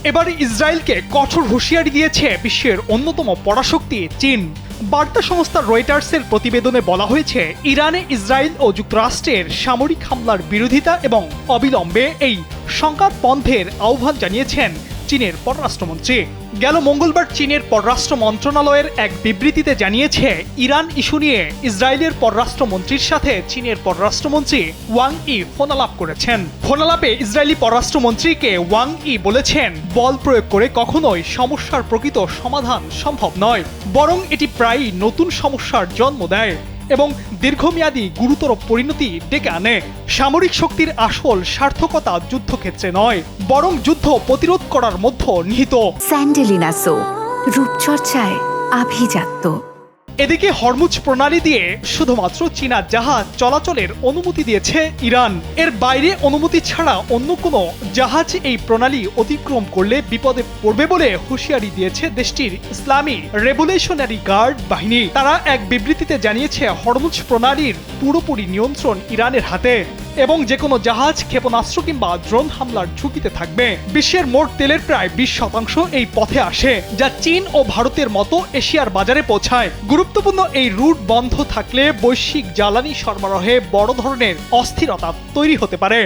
এবার ইসরায়েলকে কঠোর হুঁশিয়ারি দিয়েছে বিশ্বের অন্যতম পরাশক্তি চীন। বার্তা সংস্থা রয়টার্সের প্রতিবেদনে বলা হয়েছে, ইরানে ইসরায়েল ও যুক্তরাষ্ট্রের সামরিক হামলার বিরোধিতা এবং অবিলম্বে এই সংঘাত বন্ধের আহ্বান জানিয়েছেন চীনের পররাষ্ট্রমন্ত্রী। গেল মঙ্গলবার চীনের পররাষ্ট্র মন্ত্রণালয়ের এক বিবৃতিতে জানিয়েছে, ইরান ইস্যু নিয়ে ইসরায়েলের পররাষ্ট্রমন্ত্রীর সাথে চীনের পররাষ্ট্রমন্ত্রী ওয়াং ই ফোনালাপ করেছেন। ফোনালাপে ইসরায়েলি পররাষ্ট্রমন্ত্রীকে ওয়াং ই বলেছেন, বল প্রয়োগ করে কখনোই সমস্যার প্রকৃত সমাধান সম্ভব নয়, বরং এটি প্রায়ই নতুন সমস্যার জন্ম দেয় এবং দীর্ঘমেয়াদী গুরুতর পরিণতি ডেকে আনে। সামরিক শক্তির আসল সার্থকতা যুদ্ধক্ষেত্রে নয়, বরং যুদ্ধ প্রতিরোধ করার মধ্যে নিহিত। স্যান্ডেলিনা সো, রূপচর্চায় আভিজাত্য। এদিকে হরমুজ প্রণালী দিয়ে শুধুমাত্র চীনা জাহাজ চলাচলের অনুমতি দিয়েছে ইরান। এর বাইরে অনুমতি ছাড়া অন্য কোনো জাহাজ এই প্রণালী অতিক্রম করলে বিপদে পড়বে বলে হুঁশিয়ারি দিয়েছে দেশটির ইসলামী রেভলিউশনারি গার্ড বাহিনী। তারা এক বিবৃতিতে জানিয়েছে, হরমুজ প্রণালীর পুরোপুরি নিয়ন্ত্রণ ইরানের হাতে এবং যে কোনো জাহাজ, ক্ষেপণাস্ত্র কিংবা ড্রোন হামলার ঝুঁকিতে থাকবে। বিশ্বের মোট তেলের প্রায় 20% এই পথে আসে, যা চীন ও ভারতের মতো এশিয়ার বাজারে পৌঁছায়। গুরুত্বপূর্ণ এই রুট বন্ধ থাকলে বৈশ্বিক জ্বালানি সরবরাহে বড় ধরনের অস্থিরতা তৈরি হতে পারে।